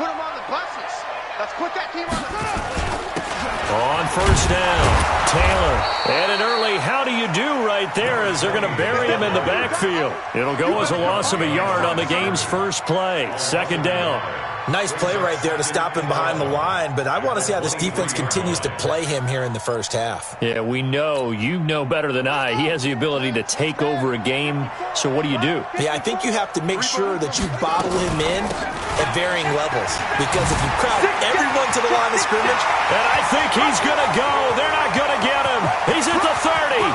put them on the buses. Let's put that team on the bus. On first down, Taylor. And an early how do you do right there as they're going to bury him in the backfield. It'll go as a loss of a yard on the game's first play. Second down. Nice play right there to stop him behind the line, but I want to see how this defense continues to play him here in the first half. Yeah, we know. You know better than I. He has the ability to take over a game, so what do? Yeah, I think you have to make sure that you bottle him in at varying levels, because if you crowd everyone to the line of scrimmage. And I think he's going to go. They're not going to get him. He's at the 30,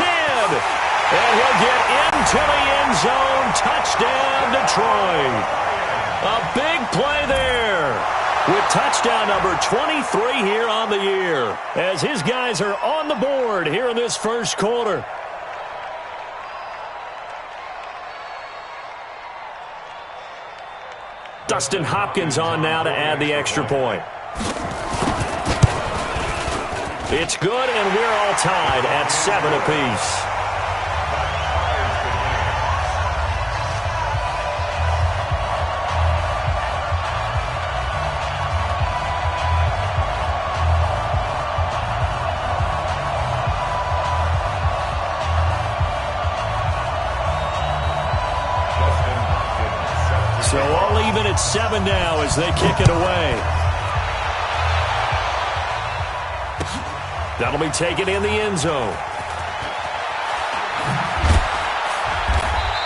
10, and he'll get into the end zone. Touchdown, Detroit. A big play there with touchdown number 23 here on the year as his guys are on the board here in this first quarter. Dustin Hopkins on now to add the extra point. It's good, and we're all tied at 7 apiece. So all even at 7 now as they kick it away. That'll be taken in the end zone.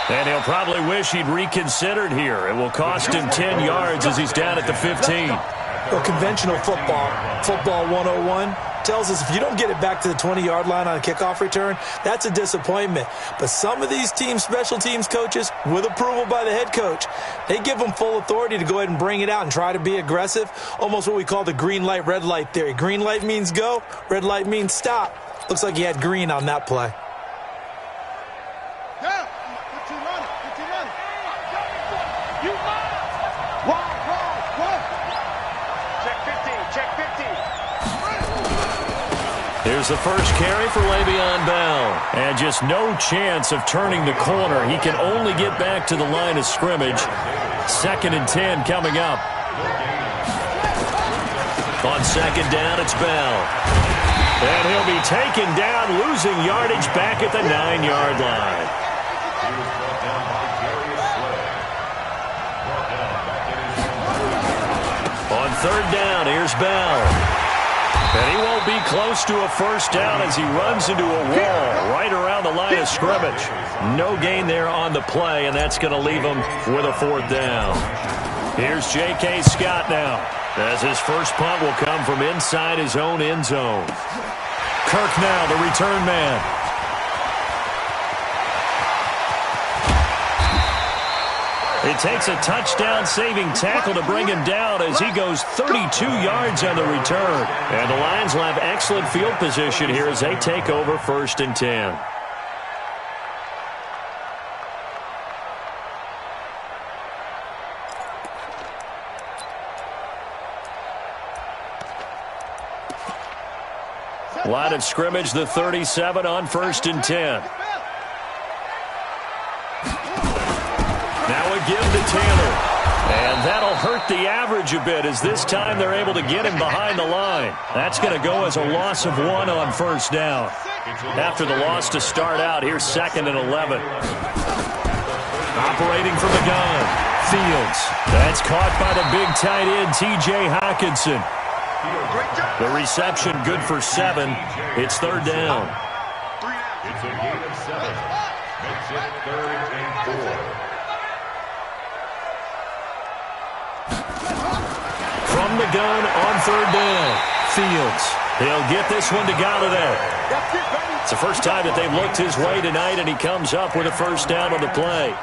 And he'll probably wish he'd reconsidered here. It will cost him 10 yards as he's down at the 15. Well, conventional football 101, tells us if you don't get it back to the 20-yard line on a kickoff return, that's a disappointment. But some of these special teams coaches, with approval by the head coach, they give them full authority to go ahead and bring it out and try to be aggressive, almost what we call the green light, red light theory. Green light means go, red light means stop. Looks like he had green on that play. Here's the first carry for Le'Veon Bell. And just no chance of turning the corner. He can only get back to the line of scrimmage. 2nd and 10 coming up. On second down, it's Bell. And he'll be taken down, losing yardage back at the 9-yard line. On third down, here's Bell. And he won't be close to a first down as he runs into a wall right around the line of scrimmage. No gain there on the play, and that's going to leave him with a 4th down. Here's J.K. Scott now, as his first punt will come from inside his own end zone. Kirk now, the return man. It takes a touchdown-saving tackle to bring him down as he goes 32 yards on the return. And the Lions will have excellent field position here as they take over 1st and 10. Line of scrimmage, the 37 on 1st and 10. Now a give to Taylor. And that'll hurt the average a bit as this time they're able to get him behind the line. That's going to go as a loss of 1 on first down. After the loss to start out, here's 2nd and 11. Operating from the gun, Fields. That's caught by the big tight end, T.J. Hockenson. The reception good for 7. It's 3rd down. It's a gain of 7. Makes it 3rd and 4. From the gun on 3rd down, Fields. He'll get this one to Galladay. It's the first time that they've looked his way tonight, and he comes up with a first down on the play.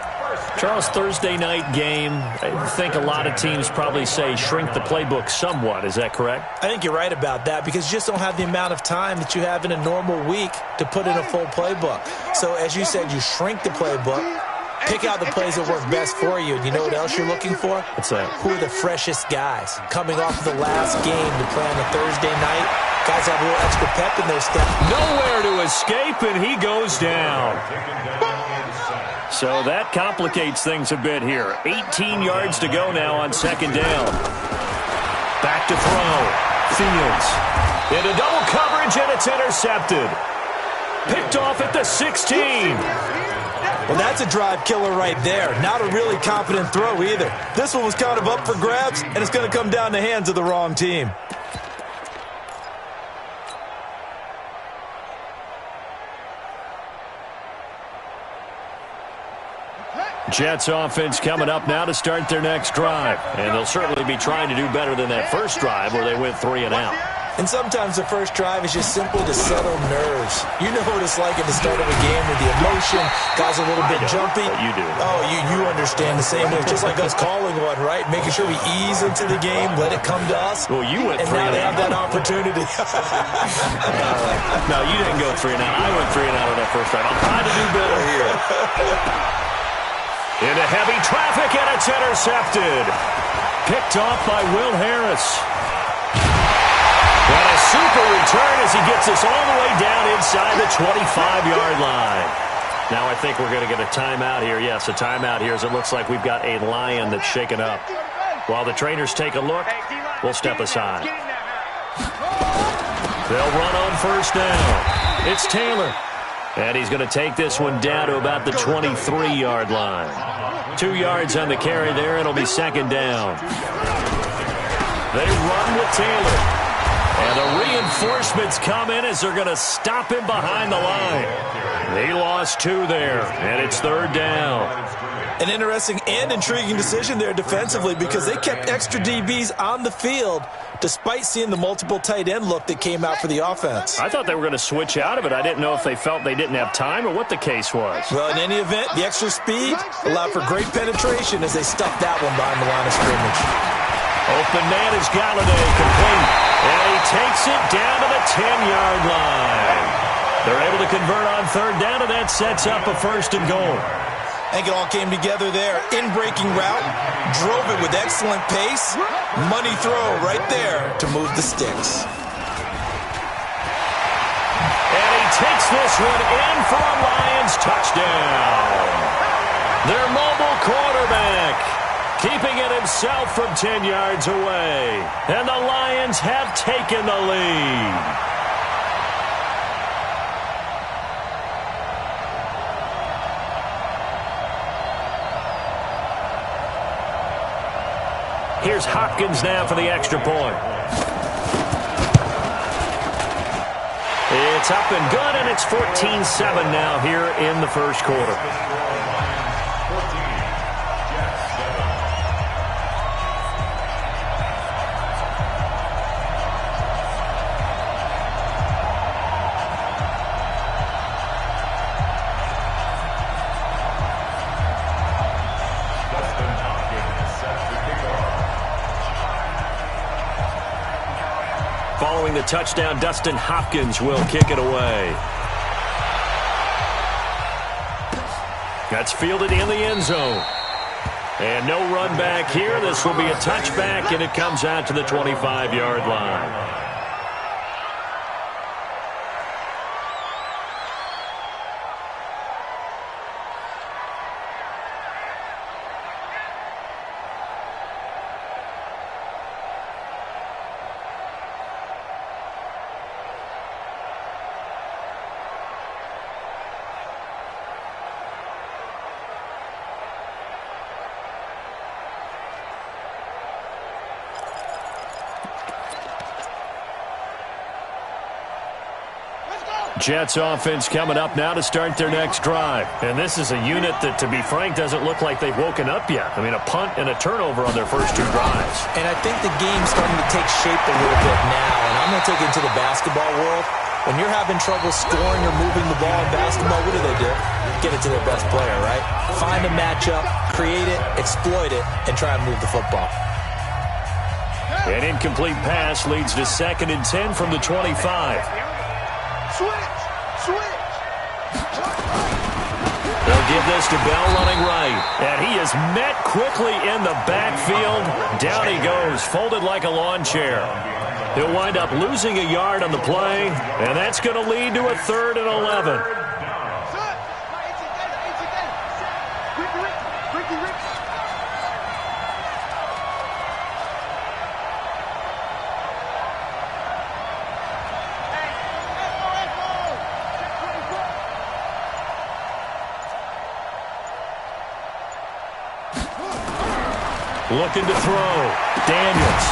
Charles, Thursday night game, I think a lot of teams probably say shrink the playbook somewhat. Is that correct? I think you're right about that because you just don't have the amount of time that you have in a normal week to put in a full playbook. So as you said, you shrink the playbook, pick out the plays that work best for you. And you know what else you're looking for? What's that? Who are the freshest guys coming off of the last game to play on a Thursday night? Guys have a little extra pep in their step. Nowhere to escape, and he goes down. So that complicates things a bit here. 18 yards to go now on second down. Back to throw. Fields. Into double coverage, and it's intercepted. Picked off at the 16. Well, that's a drive killer right there. Not a really confident throw either. This one was kind of up for grabs, and it's going to come down the hands of the wrong team. Jets offense coming up now to start their next drive. And they'll certainly be trying to do better than that first drive where they went 3 and out. And sometimes the first drive is just simple to settle nerves. You know what it's like at the start of a game with the emotion. Guys a little bit jumpy. You do. Oh, you understand the same way. It's just like us calling one, right? Making sure we ease into the game, let it come to us. Well, you went 3 and out. And now they have that opportunity. No, you didn't go 3 and out. I went 3 and out on that first drive. I'm trying to do better here. Into heavy traffic, and it's intercepted. Picked off by Will Harris. And a super return as he gets us all the way down inside the 25-yard line. Now I think we're going to get a timeout here. Yes, a timeout here as it looks like we've got a Lion that's shaken up. While the trainers take a look, we'll step aside. They'll run on first down. It's Taylor. And he's going to take this one down to about the 23-yard line. 2 yards on the carry there. It'll be second down. They run with Taylor. And the reinforcements come in as they're going to stop him behind the line. He lost 2 there, and it's third down. An interesting and intriguing decision there defensively because they kept extra DBs on the field despite seeing the multiple tight end look that came out for the offense. I thought they were going to switch out of it. I didn't know if they felt they didn't have time or what the case was. Well, in any event, the extra speed allowed for great penetration as they stuffed that one behind the line of scrimmage. Open man is Galladay, complete. And he takes it down to the 10-yard line. They're able to convert on third down, and that sets up a first and goal. I think it all came together there. In-breaking route, drove it with excellent pace. Money throw right there to move the sticks. And he takes this one in for a Lions touchdown. Their mobile quarterback keeping it himself from 10 yards away. And the Lions have taken the lead. Here's Hopkins now for the extra point. It's up and good, and it's 14-7 now here in the first quarter. Following the touchdown, Dustin Hopkins will kick it away. That's fielded in the end zone. And no run back here. This will be a touchback, and it comes out to the 25-yard line. Jets offense coming up now to start their next drive. And this is a unit that, to be frank, doesn't look like they've woken up yet. I mean, a punt and a turnover on their first 2 drives. And I think the game's starting to take shape a little bit now. And I'm going to take it into the basketball world. When you're having trouble scoring or moving the ball in basketball, what do? Get it to their best player, right? Find a matchup, create it, exploit it, and try and move the football. An incomplete pass leads to 2nd and 10 from the 25. They'll give this to Bell running right. And he is met quickly in the backfield. Down he goes, folded like a lawn chair. He'll wind up losing a yard on the play, and that's going to lead to a 3rd and 11. Looking to throw. Daniels.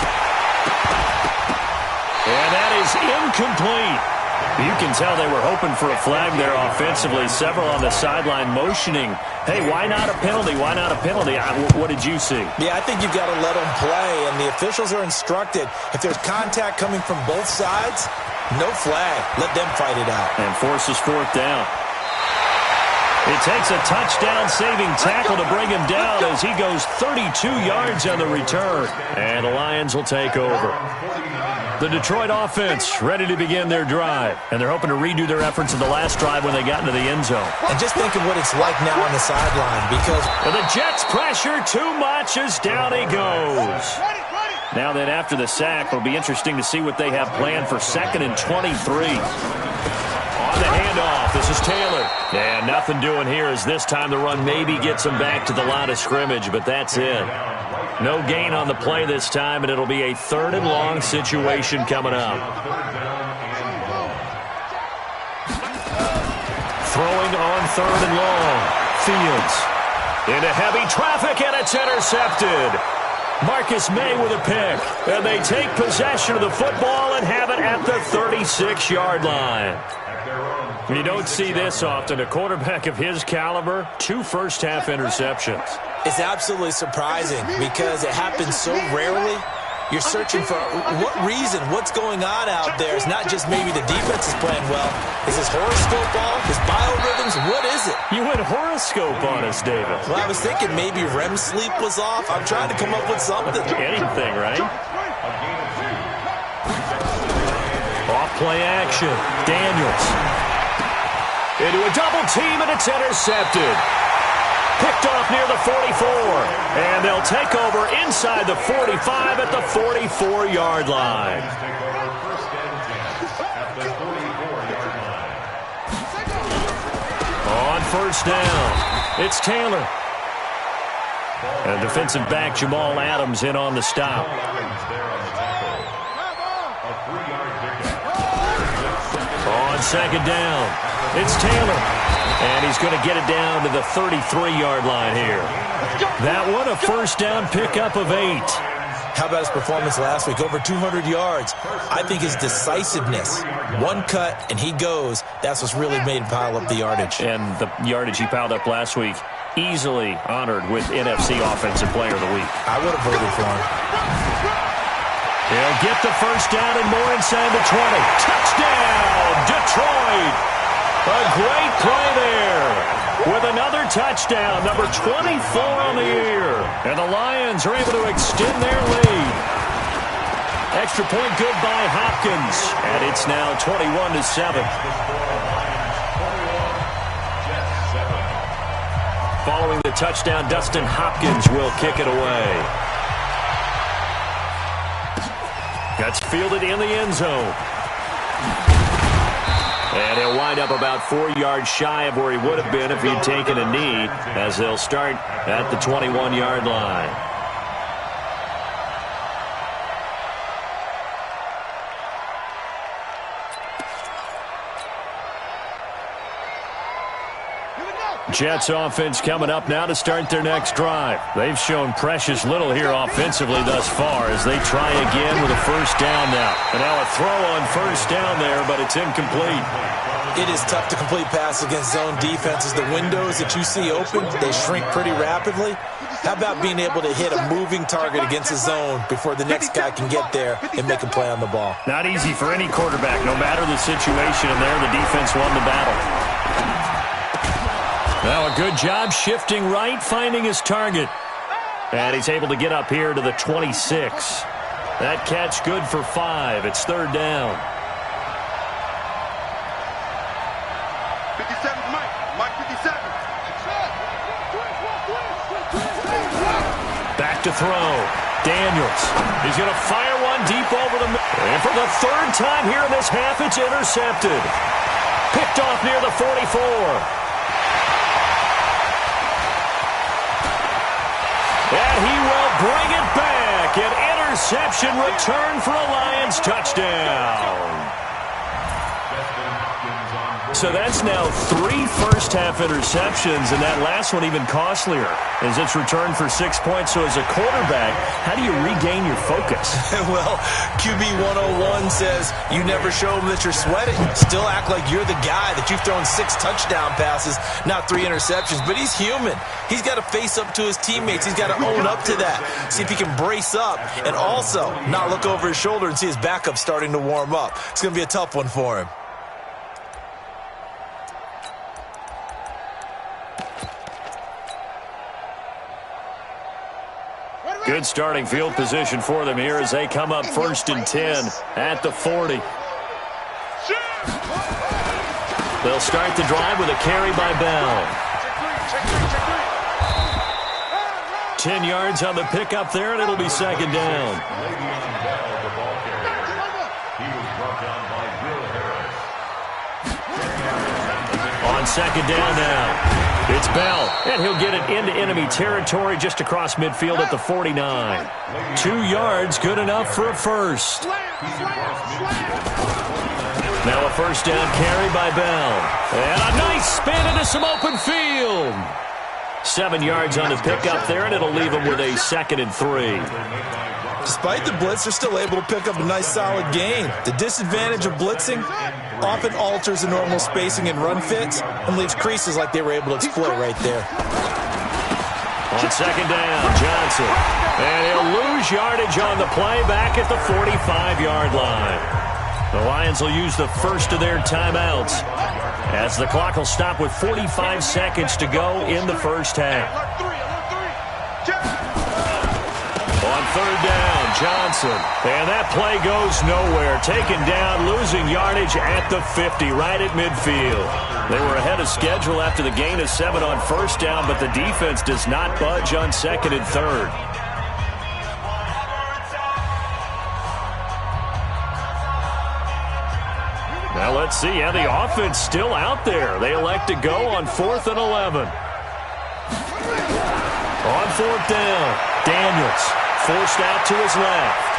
And that is incomplete. You can tell they were hoping for a flag there offensively. Several on the sideline motioning. Hey, why not a penalty? Why not a penalty? What did you see? Yeah, I think you've got to let them play, and the officials are instructed. If there's contact coming from both sides, no flag. Let them fight it out. And forces fourth down. It takes a touchdown-saving tackle to bring him down as he goes 32 yards on the return. And the Lions will take over. The Detroit offense ready to begin their drive. And they're hoping to redo their efforts in the last drive when they got into the end zone. And just think of what it's like now on the sideline because the Jets pressure too much as down he goes. Now then, after the sack, it'll be interesting to see what they have planned for 2nd and 23. On the handoff, this is Taylor. And nothing doing here as this time the run maybe gets him back to the line of scrimmage, but that's it. No gain on the play this time, and it'll be a 3rd and long situation coming up. Throwing on 3rd and long. Fields. Into heavy traffic, and it's intercepted. Marcus May with a pick. And they take possession of the football and have it at the 36-yard line. You don't see this often. A quarterback of his caliber, 2 first-half interceptions. It's absolutely surprising because it happens so rarely. You're searching for what reason, what's going on out there. It's not just maybe the defense is playing well. Is his horoscope off? His biorhythms? What is it? You went horoscope on us, David. Well, I was thinking maybe REM sleep was off. I'm trying to come up with something. Anything, right? Off play action. Daniels. Into a double team, and it's intercepted. Picked off near the 44. And they'll take over inside the 45 at the 44-yard line. On 1st down, it's Taylor. And defensive back Jamal Adams in on the stop. On 2nd down. It's Taylor, and he's going to get it down to the 33-yard line here. That one, a 1st down pickup of 8. How about his performance last week? Over 200 yards. I think his decisiveness, one cut, and he goes. That's what's really made him pile up the yardage. And the yardage he piled up last week, easily honored with NFC Offensive Player of the Week. I would have voted for him. He'll get the 1st down and more inside the 20. Touchdown, Detroit! A great play there with another touchdown, number 24 on the year. And the Lions are able to extend their lead. Extra point good by Hopkins. And it's now 21-7. Following the touchdown, Dustin Hopkins will kick it away. That's fielded in the end zone. And he'll wind up about 4 yards shy of where he would have been if he'd taken a knee, as they'll start at the 21-yard line. Jets offense coming up now to start their next drive. They've shown precious little here offensively thus far as they try again with a 1st down now. And now a throw on 1st down there, but it's incomplete. It is tough to complete passes against zone defenses. The windows that you see open, they shrink pretty rapidly. How about being able to hit a moving target against a zone before the next guy can get there and make a play on the ball? Not easy for any quarterback, no matter the situation, and there the defense won the battle. Now a good job shifting right, finding his target. And he's able to get up here to the 26. That catch good for 5. It's 3rd down. 57, Mike 57. Back to throw. Daniels. He's going to fire one deep over the middle. And for the 3rd time here in this half, it's intercepted. Picked off near the 44. And he will bring it back. An interception return for a Lions touchdown. So that's now 3 first-half interceptions, and that last one even costlier as it's returned for 6 points. So as a quarterback, how do you regain your focus? Well, QB 101 says you never show them that you're sweating. Still act like you're the guy, that you've thrown 6 touchdown passes, not 3 interceptions. But he's human. He's got to face up to his teammates. He's got to own up to that. See if he can brace up and also not look over his shoulder and see his backup starting to warm up. It's going to be a tough one for him. Good starting field position for them here as they come up 1st and 10 at the 40. They'll start the drive with a carry by Bell. 10 yards on the pickup there, and it'll be 2nd down. On 2nd down now. It's Bell, and he'll get it into enemy territory just across midfield at the 49. 2 yards, good enough for a first. Now a 1st down carry by Bell. And a nice spin into some open field. 7 yards on the pickup there, and it'll leave him with a 2nd and 3. Despite the blitz, they're still able to pick up a nice solid gain. The disadvantage of blitzing often alters the normal spacing and run fits and leaves creases like they were able to exploit right there. On 2nd down, Johnson. And he'll lose yardage on the play back at the 45-yard line. The Lions will use the first of their timeouts as the clock will stop with 45 seconds to go in the first half. On 3rd down, Johnson. And that play goes nowhere. Taken down, losing yardage at the 50, right at midfield. They were ahead of schedule after the gain of 7 on 1st down, but the defense does not budge on 2nd and 3rd. Now let's see how the offense still out there. They elect to go on 4th and 11. On 4th down, Daniels forced out to his left.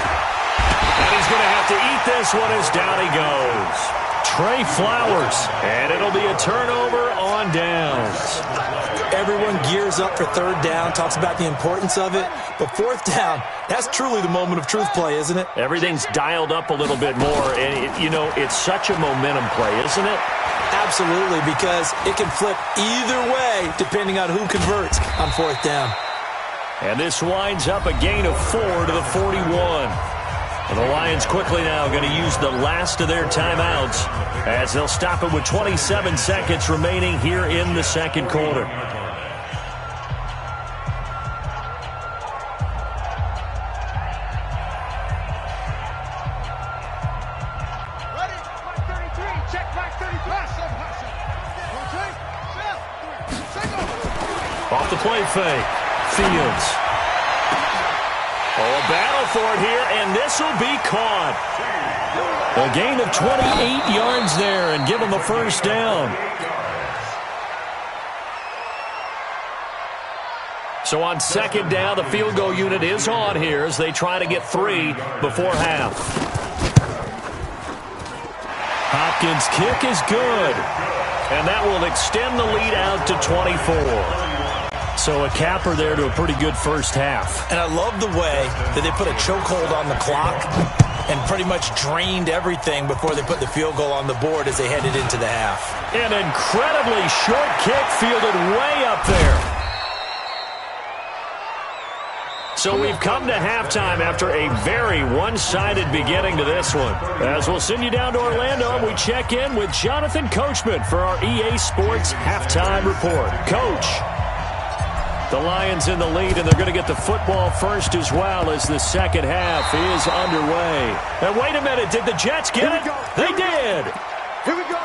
And he's going to have to eat this one as down he goes. Trey Flowers, and it'll be a turnover on downs. Everyone gears up for 3rd down, talks about the importance of it. But 4th down, that's truly the moment of truth play, isn't it? Everything's dialed up a little bit more. And, it's such a momentum play, isn't it? Absolutely, because it can flip either way depending on who converts on 4th down. And this winds up a gain of 4 to the 41. And the Lions quickly now going to use the last of their timeouts as they'll stop it with 27 seconds remaining here in the 2nd quarter. Off the play fake. Fields. Oh, a battle for it here, and this will be caught. A gain of 28 yards there, and give them the 1st down. So on 2nd down, the field goal unit is on here as they try to get 3 before half. Hopkins' kick is good, and that will extend the lead out to 24. So a capper there to a pretty good first half. And I love the way that they put a chokehold on the clock and pretty much drained everything before they put the field goal on the board as they headed into the half. An incredibly short kick fielded way up there. So we've come to halftime after a very one-sided beginning to this one. As we'll send you down to Orlando, we check in with Jonathan Coachman for our EA Sports Halftime Report. Coach. The Lions in the lead, and they're going to get the football first as well as the 2nd half is underway. And wait a minute, did the Jets get it? They did. Here we go.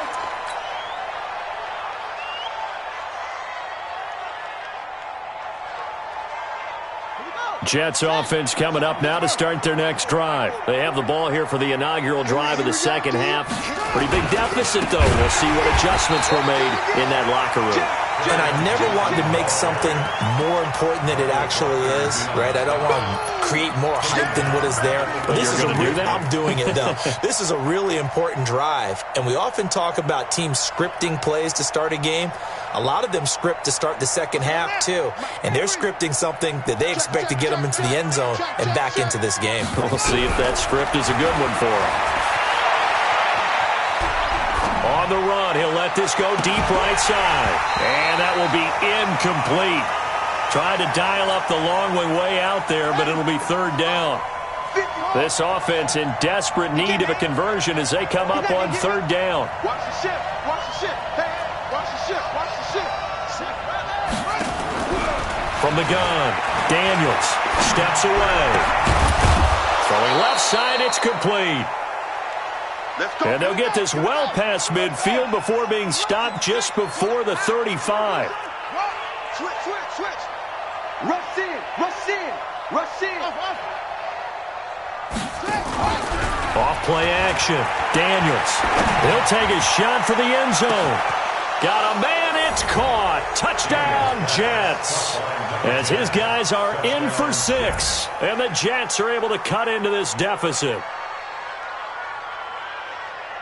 Jets offense coming up now to start their next drive. They have the ball here for the inaugural drive of the 2nd half. Pretty big deficit, though. We'll see what adjustments were made in that locker room. And I never want to make something more important than it actually is, right? I don't want to create more hype than what is there. But this is I'm doing it, though. This is a really important drive. And we often talk about teams scripting plays to start a game. A lot of them script to start the second half, too. And they're scripting something that they expect to get them into the end zone and back into this game. We'll see if that script is a good one for them. On the run, he'll let this go deep right side. And that will be incomplete. Tried to dial up the long way out there, but it'll be third down. This offense in desperate need of a conversion as they come up on third down. Watch the shift. Watch the shift. Hey, watch the shift. Watch the shift. From the gun, Daniels steps away. Throwing left side, it's complete. And they'll get this well past midfield before being stopped just before the 35. Switch. Rush in. Off play action. Daniels. He'll take a shot for the end zone. Got a man, it's caught. Touchdown, Jets. As his guys are in for 6. And the Jets are able to cut into this deficit.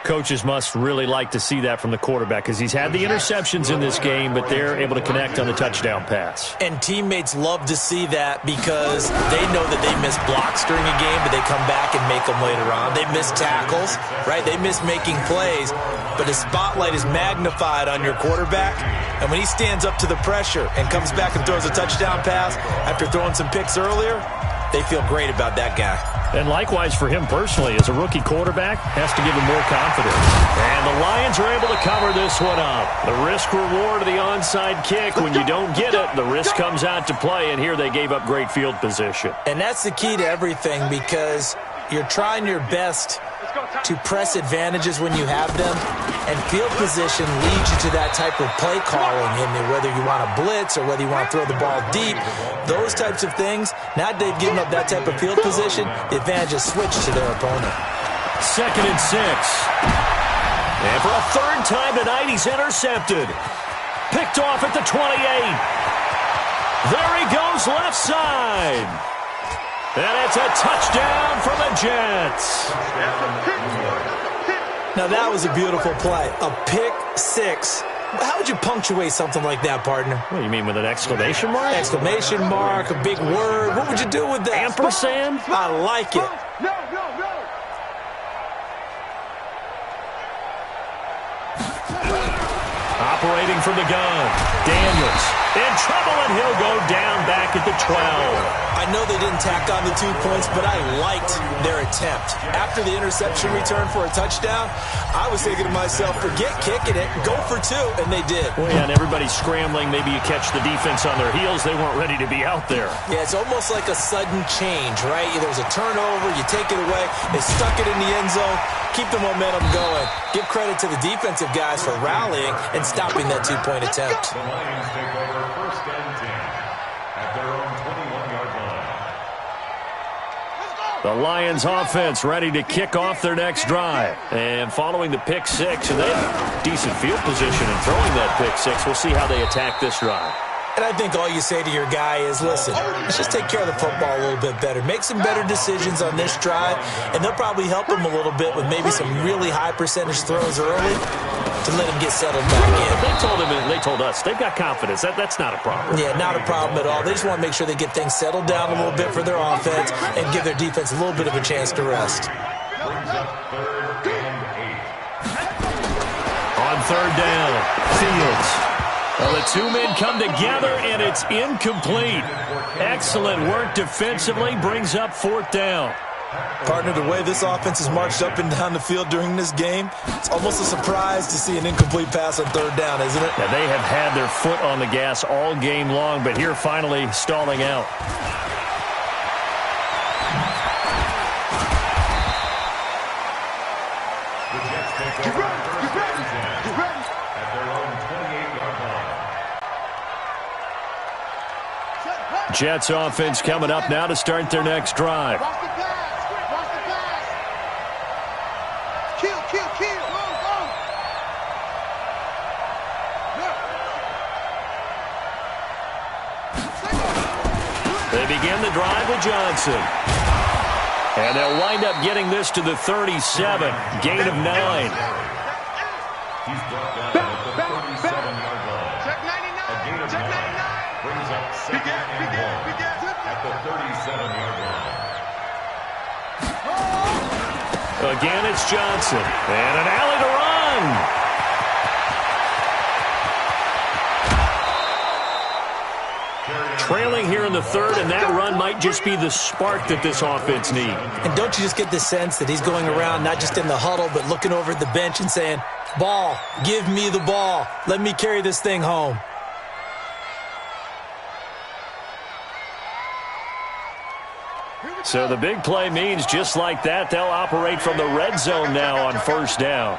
Coaches must really like to see that from the quarterback because he's had the interceptions in this game, but they're able to connect on the touchdown pass. And teammates love to see that because they know that they miss blocks during a game, but they come back and make them later on. They miss tackles, right? They miss making plays, but the spotlight is magnified on your quarterback. And when he stands up to the pressure and comes back and throws a touchdown pass after throwing some picks earlier, they feel great about that guy. And likewise for him personally, as a rookie quarterback, has to give him more confidence. And the Lions are able to cover this one up. The risk-reward of the onside kick, when you don't get it, the risk comes out to play, and here they gave up great field position. And that's the key to everything because you're trying your best to press advantages when you have them, and field position leads you to that type of play calling, and whether you want to blitz or whether you want to throw the ball deep, those types of things. Now that they've given up that type of field position, the advantage is switched to their opponent. 2nd and 6. And for a third time tonight, he's intercepted. Picked off at the 28. There he goes left side. And it's a touchdown for the Jets. Now that was a beautiful play. A pick 6. How would you punctuate something like that, partner? What do you mean, with an exclamation mark? Exclamation mark, a big word. What would you do with that? Ampersand? I like it. No. Operating from the gun. Daniels in trouble, and he'll go down back at the 12. I know they didn't tack on the 2 points, but I liked their attempt. After the interception return for a touchdown, I was thinking to myself, forget kicking it, go for 2, and they did. Well, yeah, and everybody's scrambling. Maybe you catch the defense on their heels. They weren't ready to be out there. Yeah, it's almost like a sudden change, right? There was a turnover, you take it away, they stuck it in the end zone, keep the momentum going. Give credit to the defensive guys for rallying and stopping that 2-point attempt. The Lions take over 1st and 10 at their own 21-yard line. The Lions offense ready to kick off their next drive. And following the pick 6, and they have decent field position in throwing that pick 6. We'll see how they attack this drive. And I think all you say to your guy is, listen, let's just take care of the football a little bit better. Make some better decisions on this drive, and they'll probably help him a little bit with maybe some really high percentage throws early to let him get settled back in. They told us they've got confidence. That's not a problem. Yeah, not a problem at all. They just want to make sure they get things settled down a little bit for their offense and give their defense a little bit of a chance to rest. Brings up 3rd and 8. On 3rd down, Fields. Well, the 2 men come together, and it's incomplete. Excellent work defensively, brings up 4th down. Partner, the way this offense has marched up and down the field during this game, it's almost a surprise to see an incomplete pass on 3rd down, isn't it? Yeah, they have had their foot on the gas all game long, but here finally stalling out. The Jets take over 1st and 10 at their own 28-yard line. Jets offense coming up now to start their next drive. Watch the pass. Watch the pass. Kill. Go. They begin the drive with Johnson. And they'll wind up getting this to the 37. Gain of 9. He's brought down at the 37-yard line. Check 99. A gain of Check 9 99. brings up second and 1 at the 37-yard line. Again, it's Johnson. And an alley to run. Trailing here in the third, and that run might just be the spark that this offense needs. And don't you just get the sense that he's going around not just in the huddle, but looking over at the bench and saying, ball, give me the ball. Let me carry this thing home. So the big play means just like that, they'll operate from the red zone now on first down.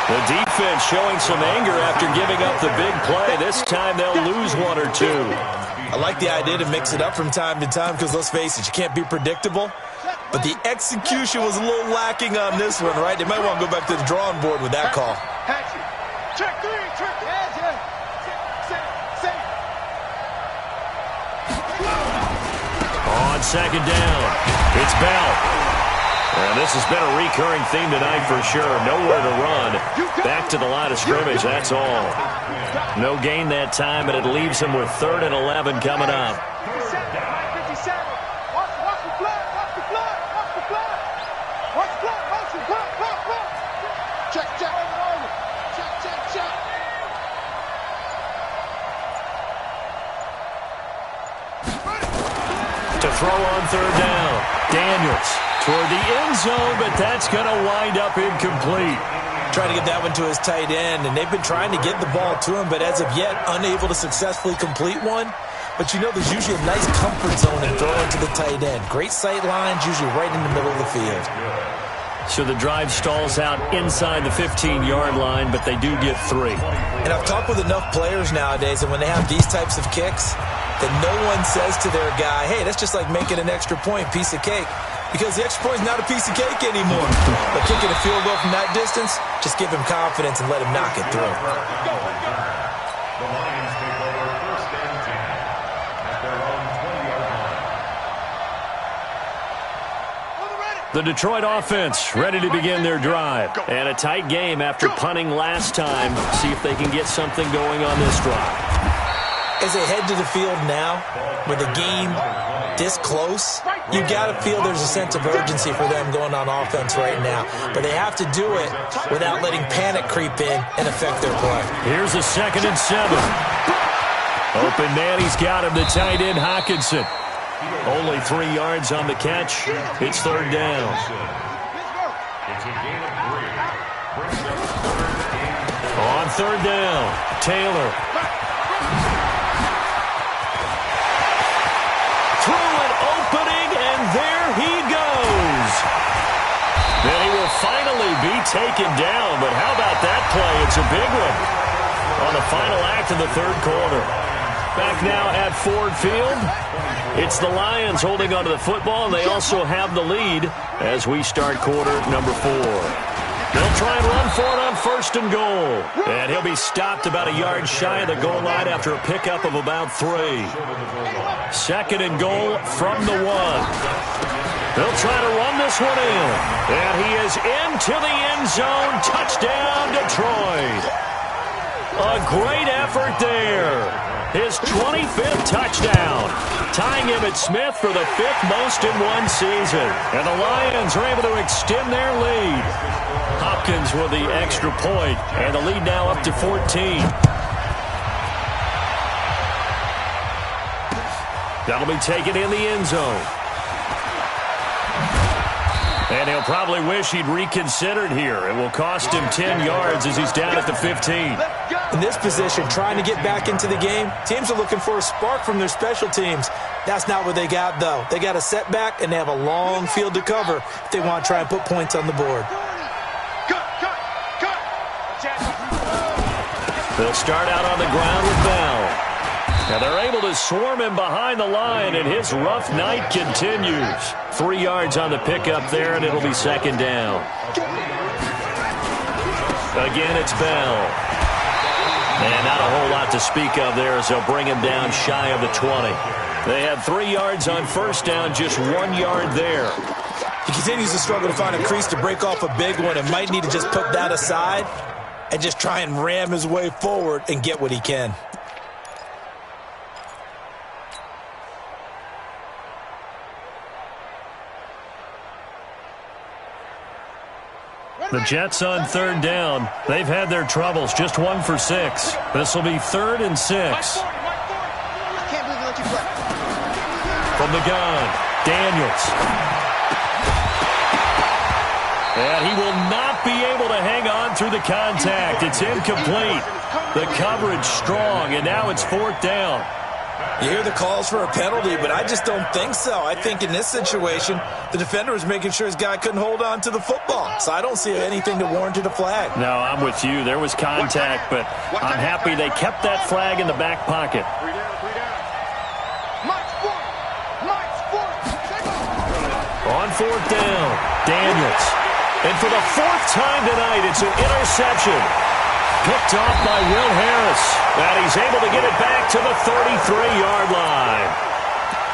The defense showing some anger after giving up the big play. This time they'll lose one or two. I like the idea to mix it up from time to time because, let's face it, you can't be predictable. But the execution was a little lacking on this one, right? They might want to go back to the drawing board with that call. Check 3, check the edge, On second down, it's Bell. And this has been a recurring theme tonight for sure. Nowhere to run. Back to the line of scrimmage, that's all. No gain that time, but it leaves him with 3rd and 11 coming up. To throw on 3rd down, Daniels toward the end zone, but that's going to wind up incomplete. Trying to get that one to his tight end, and they've been trying to get the ball to him, but as of yet, unable to successfully complete one. But you know there's usually a nice comfort zone in throwing to the tight end. Great sight lines, usually right in the middle of the field. So the drive stalls out inside the 15-yard line, but they do get 3. And I've talked with enough players nowadays, and when they have these types of kicks, that no one says to their guy, hey, that's just like making an extra point, piece of cake. Because the extra point is not a piece of cake anymore. But kicking a field goal from that distance, just give him confidence and let him knock it through. The Lions take over 1st and 10 at their own 20-yard line. The Detroit offense ready to begin their drive. And a tight game after punting last time. See if they can get something going on this drive. As they head to the field now, with the game this close, you got to feel there's a sense of urgency for them going on offense right now. But they have to do it without letting panic creep in and affect their play. Here's a 2nd and 7. Open man, he's got him, the tight end, Hockenson. Only 3 yards on the catch. It's 3rd down. It's a gain of 3. Brings up 3rd and 8. On 3rd down, Taylor. Through an opening, and there he goes. Then he will finally be taken down, but how about that play? It's a big one on the final act of the 3rd quarter. Back now at Ford Field. It's the Lions holding onto the football, and they also have the lead as we start quarter number 4. They'll try and run for it on 1st and goal. And he'll be stopped about a yard shy of the goal line after a pickup of about 3. 2nd and goal from the 1. They'll try to run this one in. And he is into the end zone. Touchdown, Detroit. A great effort there. His 25th touchdown, tying Emmitt Smith for the 5th most in one season. And the Lions are able to extend their lead. Hopkins with the extra point, and the lead now up to 14. That'll be taken in the end zone. And he'll probably wish he'd reconsidered here. It will cost him 10 yards as he's down at the 15. In this position, trying to get back into the game, teams are looking for a spark from their special teams. That's not what they got, though. They got a setback, and they have a long field to cover if they want to try and put points on the board. They'll start out on the ground with Bell. Now they're able to swarm him behind the line, and his rough night continues. 3 yards on the pickup there, and it'll be 2nd down. Again, it's Bell. And not a whole lot to speak of there as they'll bring him down shy of the 20. They had 3 yards on first down, just 1 yard there. He continues to struggle to find a crease to break off a big one and might need to just put that aside and just try and ram his way forward and get what he can. The Jets on 3rd down. They've had their troubles, just 1 for 6. This will be 3rd and 6. From the gun, Daniels. And he will not be able to hang on through the contact. It's incomplete. The coverage strong, and now it's 4th down. You hear the calls for a penalty, but I just don't think so. I think in this situation, the defender was making sure his guy couldn't hold on to the football. So I don't see anything to warrant a flag. No, I'm with you. There was contact, but I'm happy they kept that flag in the back pocket. On 4th down, Daniels. And for the 4th time tonight, it's an interception. Picked off by Will Harris. And he's able to get it back to the 33-yard line.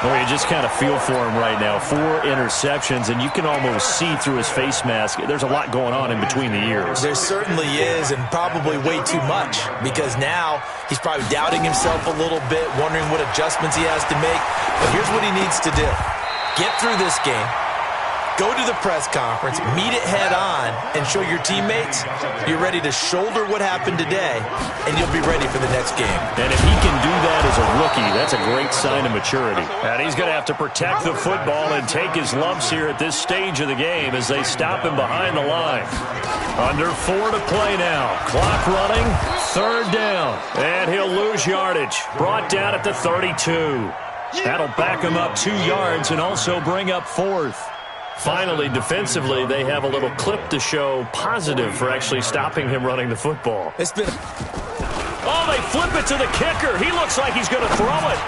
Well, you just kind of feel for him right now. 4 interceptions, and you can almost see through his face mask. There's a lot going on in between the ears. There certainly is, and probably way too much, because now he's probably doubting himself a little bit, wondering what adjustments he has to make. But here's what he needs to do. Get through this game. Go to the press conference, meet it head on, and show your teammates you're ready to shoulder what happened today, and you'll be ready for the next game. And if he can do that as a rookie, that's a great sign of maturity. And he's going to have to protect the football and take his lumps here at this stage of the game as they stop him behind the line. Under 4 to play now. Clock running, 3rd down. And he'll lose yardage. Brought down at the 32. That'll back him up 2 yards and also bring up 4th. Finally, defensively, they have a little clip to show positive for actually stopping him running the football. It's been... Oh, they flip it to the kicker. He looks like he's going to throw it.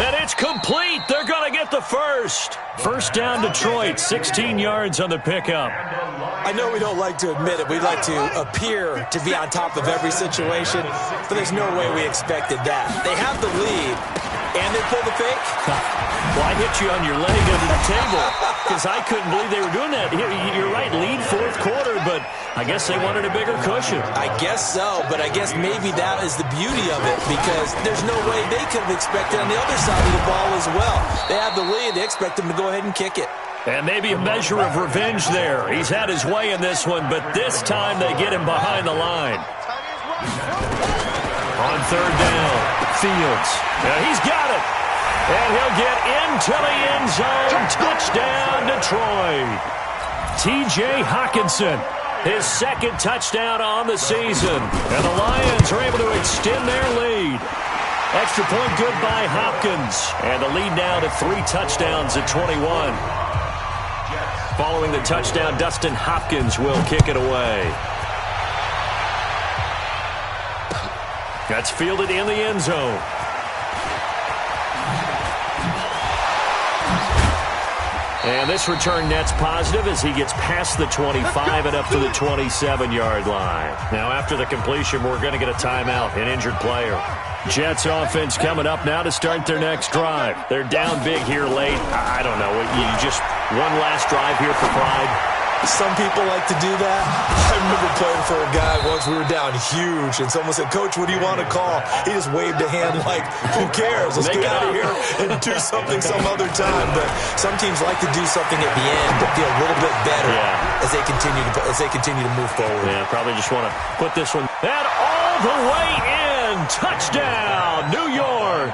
And it's complete. They're going to get the first. First down, Detroit, 16 yards on the pickup. I know we don't like to admit it. We like to appear to be on top of every situation, but there's no way we expected that. They have the lead, and they pull the fake. Well, I hit you on your leg under the table because I couldn't believe they were doing that. You're right, lead 4th quarter, but I guess they wanted a bigger cushion. I guess so, but I guess maybe that is the beauty of it because there's no way they could have expected on the other side of the ball as well. They have the lead. They expect them to go ahead and kick it. And maybe a measure of revenge there. He's had his way in this one, but this time they get him behind the line. On 3rd down, Fields. Now he's got it. And he'll get into the end zone. Touchdown, Detroit. T.J. Hockenson, his 2nd touchdown on the season. And the Lions are able to extend their lead. Extra point good by Hopkins. And the lead now to 3 touchdowns at 21. Following the touchdown, Dustin Hopkins will kick it away. That's fielded in the end zone. And this return net's positive as he gets past the 25 and up to the 27-yard line. Now, after the completion, we're going to get a timeout, an injured player. Jets offense coming up now to start their next drive. They're down big here late. I don't know. You just one last drive here for pride. Some people like to do that. I remember playing for a guy once. We were down huge, and someone said, "Coach, what do you want to call?" He just waved a hand like, "Who cares? Let's get out of here and do something some other time." But some teams like to do something at the end to feel a little bit better as they continue to move forward. Yeah, probably just want to put this one and all the way in. Touchdown, New York.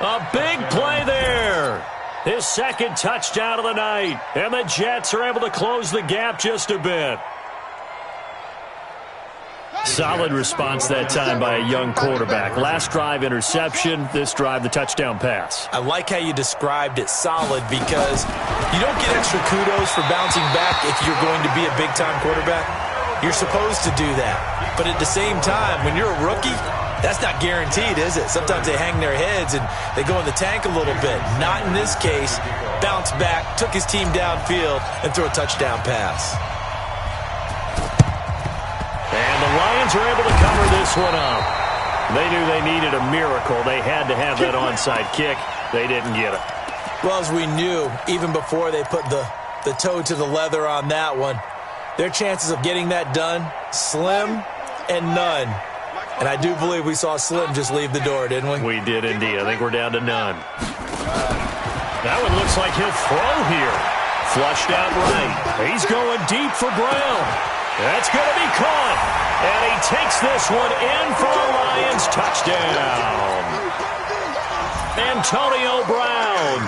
A big play there. His 2nd touchdown of the night. And the Jets are able to close the gap just a bit. Solid response that time by a young quarterback. Last drive, interception. This drive, the touchdown pass. I like how you described it, solid, because you don't get extra kudos for bouncing back if you're going to be a big-time quarterback. You're supposed to do that. But at the same time, when you're a rookie, that's not guaranteed, is it? Sometimes they hang their heads and they go in the tank a little bit. Not in this case. Bounce back, took his team downfield, and threw a touchdown pass. Lions are able to cover this one up. They knew they needed a miracle. They had to have that onside kick. They didn't get it. Well, as we knew, even before they put the toe to the leather on that one, their chances of getting that done, slim and none. And I do believe we saw Slim just leave the door, didn't we? We did indeed. I think we're down to none. That one looks like he'll throw here. Flushed out right. He's going deep for Brown. That's going to be caught. And he takes this one in for a Lions touchdown. Antonio Brown,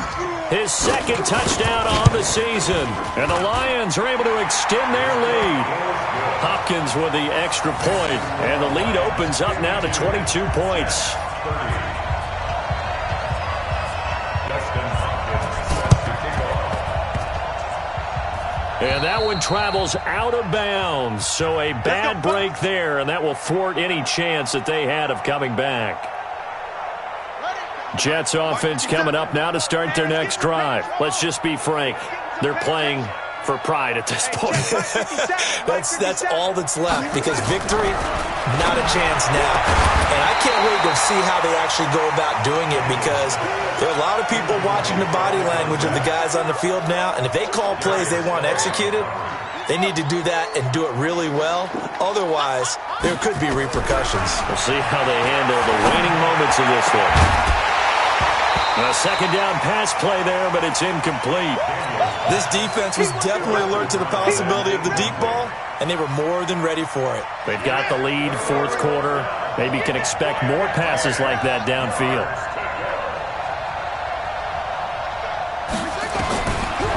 his second touchdown on the season. And the Lions are able to extend their lead. Hopkins with the extra point, and the lead opens up now to 22 points. And that one travels out of bounds, so a bad break there, and that will thwart any chance that they had of coming back. Jets offense coming up now to start their next drive. Let's just be frank. They're playing for pride at this point. that's all that's left, because victory, not a chance now. And I can't wait to see how they actually go about doing it, because there are a lot of people watching the body language of the guys on the field now, and if they call plays they want executed, they need to do that and do it really well. Otherwise, there could be repercussions. We'll see how they handle the waning moments of this one. A second down pass play there, but it's incomplete. This defense was definitely alert to the possibility of the deep ball, and they were more than ready for it. They've got the lead, fourth quarter. Maybe can expect more passes like that downfield.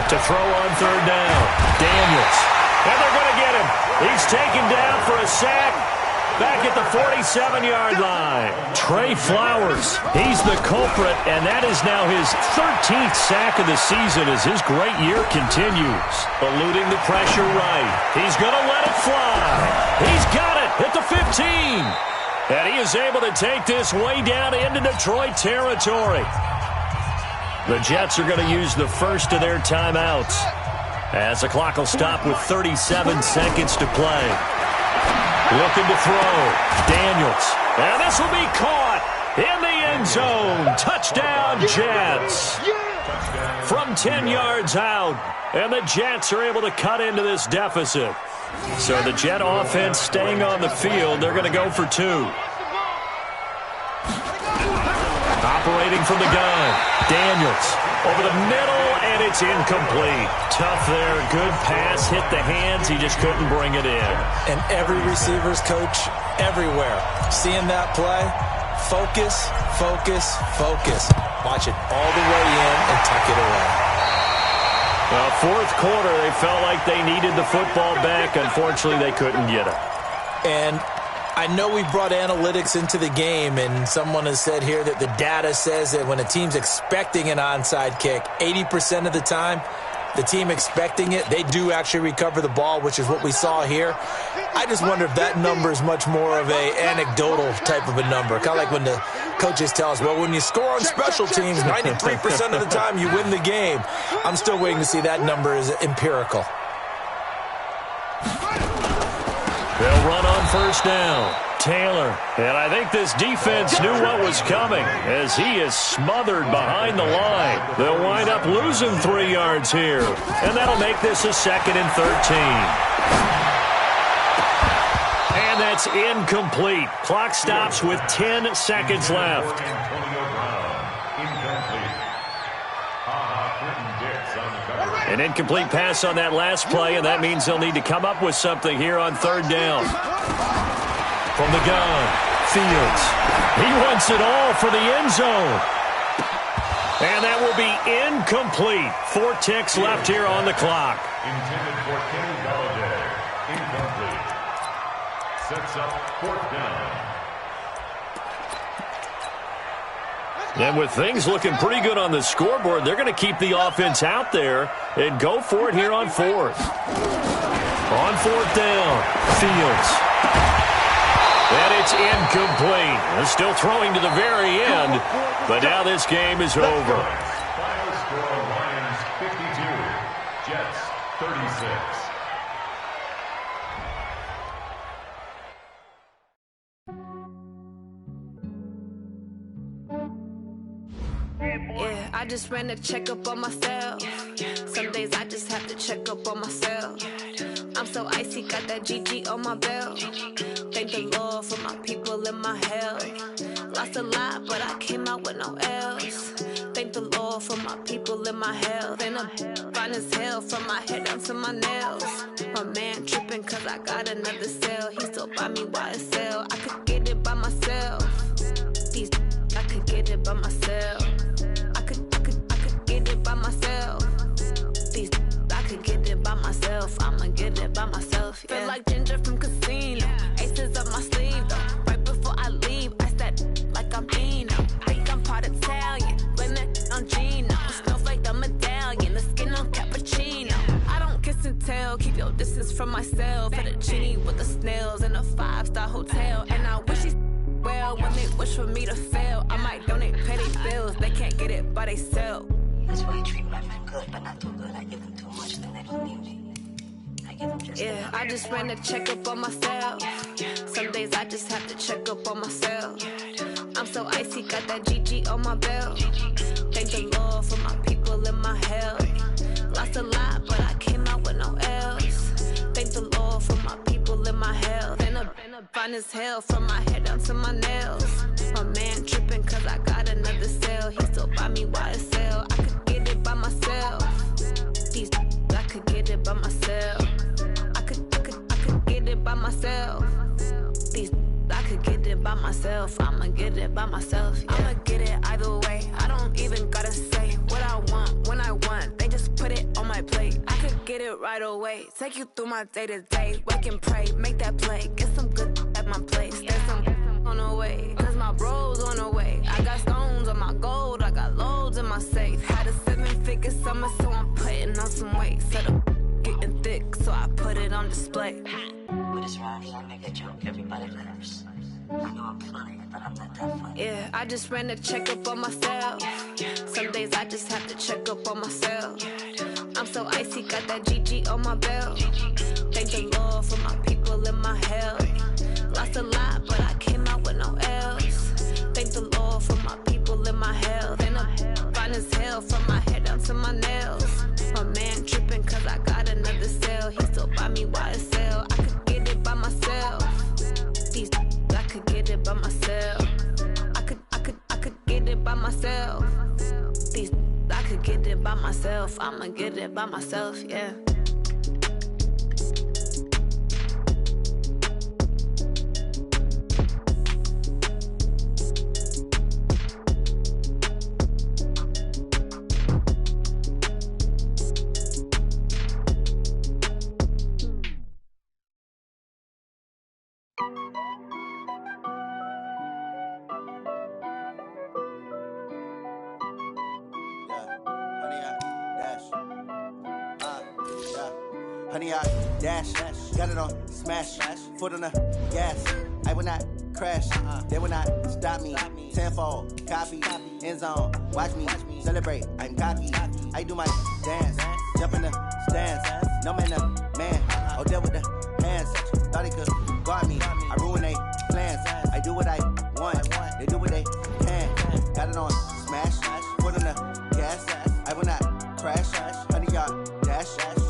To throw on third down, Daniels. And they're going to get him. He's taken down for a sack. Back at the 47-yard line. Trey Flowers, he's the culprit, and that is now his 13th sack of the season as his great year continues. Eluding the pressure right. He's going to let it fly. He's got it at the 15. And he is able to take this way down into Detroit territory. The Jets are going to use the first of their timeouts, as the clock will stop with 37 seconds to play. Looking to throw. Daniels. And this will be caught in the end zone. Touchdown, Jets. From 10 yards out. And the Jets are able to cut into this deficit. So the Jet offense staying on the field. They're going to go for two. Operating from the gun. Daniels. Over the middle, and it's incomplete. Tough there. Good pass. Hit the hands. He just couldn't bring it in. And every receiver's coach everywhere, seeing that play, focus, focus, focus. Watch it all the way in and tuck it away. Well, fourth quarter, they felt like they needed the football back. Unfortunately, they couldn't get it. And I know we brought analytics into the game, and someone has said here that the data says that when a team's expecting an onside kick, 80% of the time, the team expecting it, they do actually recover the ball, which is what we saw here. I just wonder if that number is much more of a anecdotal type of a number. Kind of like when the coaches tell us, well, when you score on special teams, 93% of the time you win the game. I'm still waiting to see that number is empirical. They'll run on first down. Taylor. And I think this defense knew what was coming as he is smothered behind the line. They'll wind up losing 3 yards here. And that'll make this a 2nd and 13. And that's incomplete. Clock stops with 10 seconds left. An incomplete pass on that last play, and that means they'll need to come up with something here on third down. From the gun, Fields. He wants it all for the end zone. And that will be incomplete. 4 ticks left here on the clock. Intended for Kenny Galladay. Incomplete. Sets up 4th down. And with things looking pretty good on the scoreboard, they're going to keep the offense out there and go for it here on 4th. On 4th down, Fields. And it's incomplete. They're still throwing to the very end, but now this game is over. Final score, Lions 52, Jets 36. I just ran a checkup on myself. Some days I just have to check up on myself. I'm so icy, got that GG on my belt. Thank the Lord for my people and my health. Lost a lot, but I came out with no L's. Thank the Lord for my people and my health. And I'm fine as hell from my head down to my nails. My man tripping cause I got another cell. He still buy me YSL. I could get it by myself. These I could get it by myself. I could get it by myself. These I could get it by myself. I'ma get it by myself. Yeah. Feel like Ginger from Casino. Aces up my sleeve though. Right before I leave, I said like I'm Dino. Think I'm part Italian. Blame that on Gino. Snowflake the medallion. The skin on cappuccino. I don't kiss and tell. Keep your distance from myself. Fettuccine with the snails in a 5-star hotel. And I wish he's well when they wish for me to fail. I might donate petty bills. They can't get it by themselves. That's why you treat my men good, but not too good. I give them too much, then they don't need me. I give them just I just ran a checkup on myself. Some days I just have to check up on myself. I'm so icy, got that GG on my belt. Thank the Lord for my people and my health. Lost a lot, but I came out with no L's. Thank the Lord for my people and my health. And I'm fine as hell from my head down to my nails. My man tripping cause I got another cell. He still buy me YSL. I could get it by myself. These I could get it by myself. I could get it by myself. These I could get it by myself. I'ma get it by myself. Yeah. I'ma get it either way. I don't even gotta say what I want when I want. They just put it on my plate. I could get it right away. Take you through my day to day. Wake and pray, make that play. Get some good at my place. There's some on the way. Cause my bro's on the way. I got stones on my gold. I got loads in my safe. Had a 7-figure summer, so I'm putting on some weight. Set up getting thick, so I put it on display. With this ride, he gon' make a joke. Everybody laughs. I know I'm funny, but I'm not that funny. Yeah, I just ran a checkup on myself. Some days I just have to check up on myself. I'm so icy, got that GG on my belt. Thank the Lord for my people and my health. Lost a lot, but I came out with no L's. Thank the Lord for my people and my health. And I'm fine as hell from my head down to my nails. My man tripping cause I got another cell. He still buy me YSL. I could get it by myself. These I could get it by myself. I could get it by myself. These I could get it by myself. I'ma get it by myself, yeah. Honey, I dash, got it on smash, foot on the gas. I will not crash, they will not stop me. Tenfold, copy, end zone, watch me celebrate. I'm cocky, I do my dance, jump in the stands. No man, the man, oh there with the hands. Thought he could guard me, I ruin they plans. I do what I want, they do what they can. Got it on smash, foot on the gas. I will not crash, honey, y'all dash,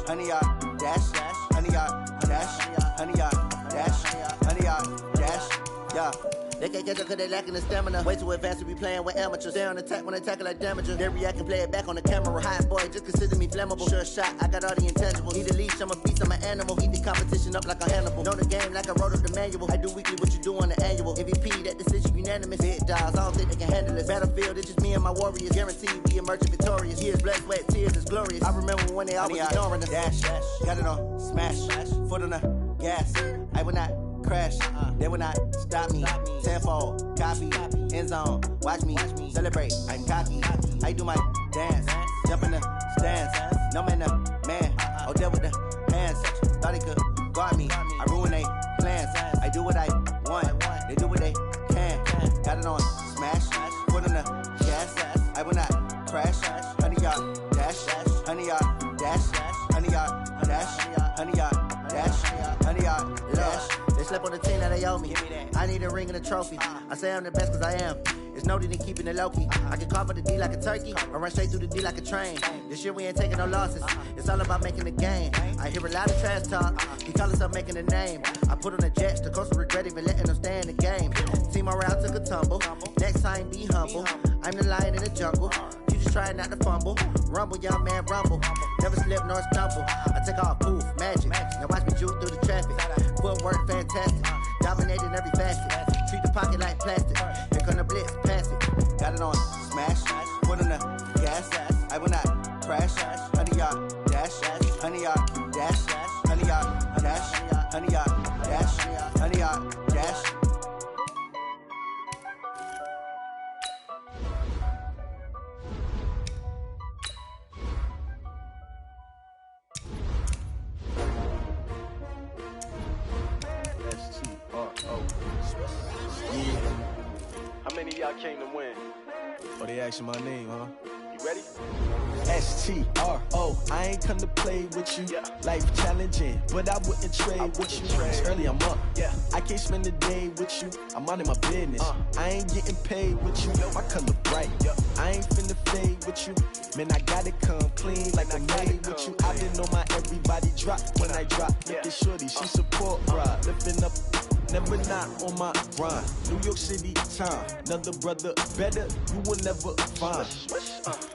honey, y'all dash, honey, y'all dash, honey, y'all dash, honey, y'all dash, yeah. They can't catch up cause they lacking the stamina. Way too advanced to be playing with amateurs. They on attack when they tackle like damager. They react and play it back on the camera. Hot boy, just consider me flammable. Sure shot, I got all the intangibles. Need a leash, I'm a beast, I'm an animal. Eat the competition up like a Hannibal. Know the game like I wrote up the manual. I do weekly what you do on the annual. MVP, that decision unanimous. Big dogs, I don't think they can handle this. Battlefield, it's just me and my warriors. Guaranteed we emerge victorious. Years, blood, sweat, tears, it's glorious. I remember when they always ignoring us. Dash, got it on smash, foot on the gas. I will not crash, they will not stop me. Tenfold, copy, end zone, watch me celebrate. I'm cocky, I do my dance, jump in the stands. No man, the man, oh there with the hands. Thought he could guard me, I ruin they plans. I do what I want, they do what they can. Got it on smash, foot on the gas. I will not crash, honey y'all dash, honey y'all dash, honey y'all dash, honey y'all dash, honey y'all dash. They slept on the team that they owe me. I need a ring and a trophy. I say I'm the best cause I am. It's noted in keeping it low-key. I can carve up the D like a turkey, or run straight through the D like a train. This year we ain't taking no losses. It's all about making the game. I hear a lot of trash talk. He call himself making a name. I put on the Jets, the coach will regret even letting them stay in the game. Team morale took a tumble. Next time, be humble. I'm the lion in the jungle. You just try not to fumble. Rumble, young man, rumble. Never slip nor stumble. I take off, poof, magic. Now watch me juke through the traffic. Footwork, fantastic. Dominating every facet. Treat the pocket like plastic. Here come the blitz, pass it. Got it on smash. Put on the gas. I will not crash. 100 yard dash. 100 yard dash. 100 yard dash. 100 yard dash. 100 yard dash. How many of y'all came to win? Oh, they asking my name, huh? You ready? S-T-R-O, I ain't come to play with you. Yeah. Life challenging, but I wouldn't trade with you. It's early, I'm up. Yeah. I can't spend the day with you. I'm minding my business. I ain't getting paid with you. My color bright. I ain't finna fade with you. Man, I gotta come clean like I'm made with you. I been on my everybody drop when I drop. Look at shorty, she support ride. Lifting up. Never not on my grind. New York City time. Another brother better, you will never find.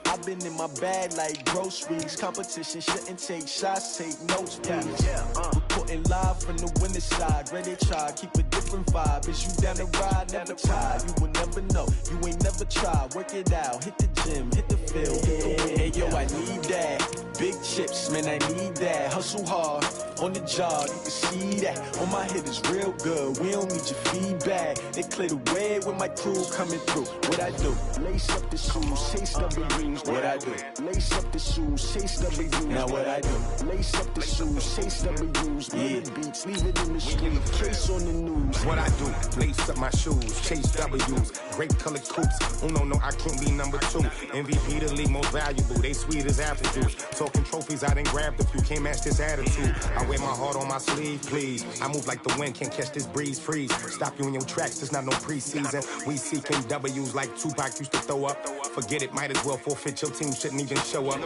I've been in my bag like groceries. Competition shouldn't take shots, take notes, please. Reporting live from the winning side. Ready to try, keep a different vibe. Is you down the ride, never tired. You will never know, you ain't never tried. Work it out, hit the gym, hit the field. Hey yo, I need that. Big chips, man, I need that. Hustle hard, on the job, you can see that. On my head is real good. We don't need your feedback. They clear the way with my crew coming through. What I do? Lace up the shoes, chase W's. What I do? Lace up the shoes, chase W's. Now what I do? Lace up the shoes, chase W's. Yeah. Beats, leave it in the street. Case on the news. What I do? Lace up my shoes, chase W's. Great colored coops. Oh no, I can't be number 2. MVP the league most valuable. They sweet as apple juice. Talking trophies, I didn't grab the few. Can't match this attitude. I wear my heart on my sleeve, please. I move like the wind, can't catch this breeze, freeze. Stop you in your tracks, there's not no preseason. We seeking W's like Tupac used to throw up. Forget it, might as well forfeit. Your team shouldn't even show up.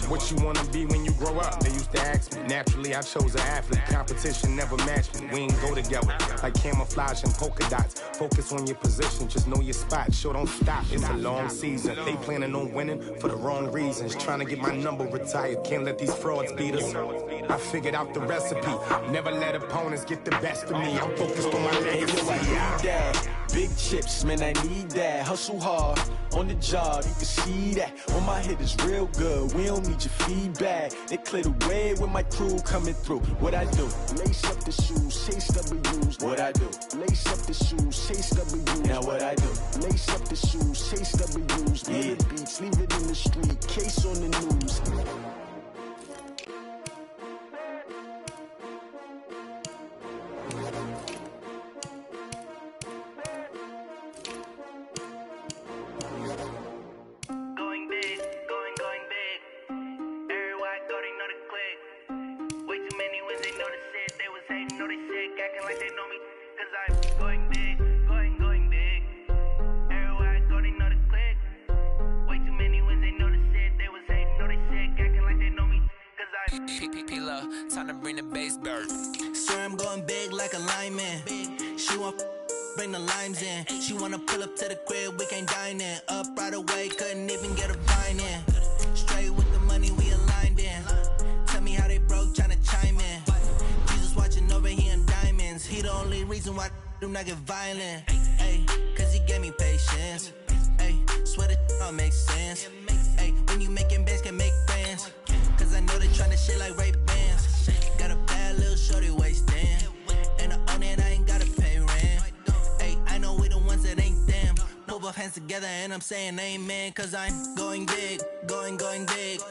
What you wanna be when you grow up? They used to ask me. Naturally, I chose an athlete. Competition never matched me. We ain't go together like camouflage and polka dots. Focus on your position, just know your spot. Sure, don't stop. It's a long season. They planning on winning for the wrong reasons. Trying to get my number retired. Can't let these frauds beat us. I figured out the recipe. Never let opponents get the best of me. I'm focused on my legacy. I need that. Big chips, man, I need that. Hustle hard, on the job, you can see that. On my head is real good, we don't need your feedback. They clear the way with my crew coming through. What I do? Lace up the shoes, chase W's. What I do? Lace up the shoes, chase W's. Now what I do? Lace up the shoes, chase W's. Yeah. Beats, leave it in the street, case on the news. Time to bring the bass bird. Sir, I'm going big like a lineman. She want bring the limes in. She wanna pull up to the crib, we can't dine in. Up right away, couldn't even get a vine in. Straight with the money, we aligned in. Tell me how they broke, tryna chime in. Jesus watching over here in diamonds. He the only reason why I do not get violent. Ay, cause he gave me patience. Ay, swear that all makes sense. Ay, when you making bands, can make friends. Cause I know they tryna shit like Ray-Bans. Got a bad little shorty wasting. And I own it, I ain't gotta pay rent. Ay, I know we the ones that ain't them. Put both hands together and I'm saying amen. Cause I'm going big, going big.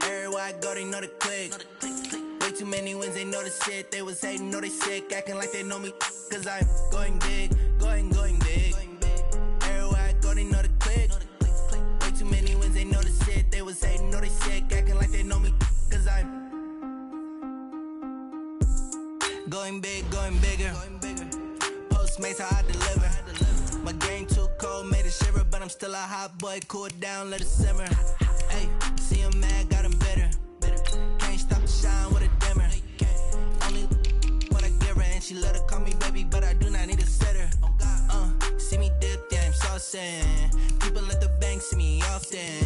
Everywhere I go, they know the click. Way too many wins, they know the shit. They was hating, know they sick, acting like they know me. Cause I'm going big, going big. Everywhere I go, they know the click. Way too many wins, they know the shit. They was hating, know they sick, acting like they know me. Cause I'm going big, going bigger. Postmates how I deliver. My game too cold, made it shit I'm still a hot boy, cool down, let it simmer. Hey, see him mad, got him bitter. Can't stop the shine with a dimmer. Only what I give her, and she let her call me baby, but I do not need a sitter. See me dip, yeah, I'm saucing. People at the bank see me often.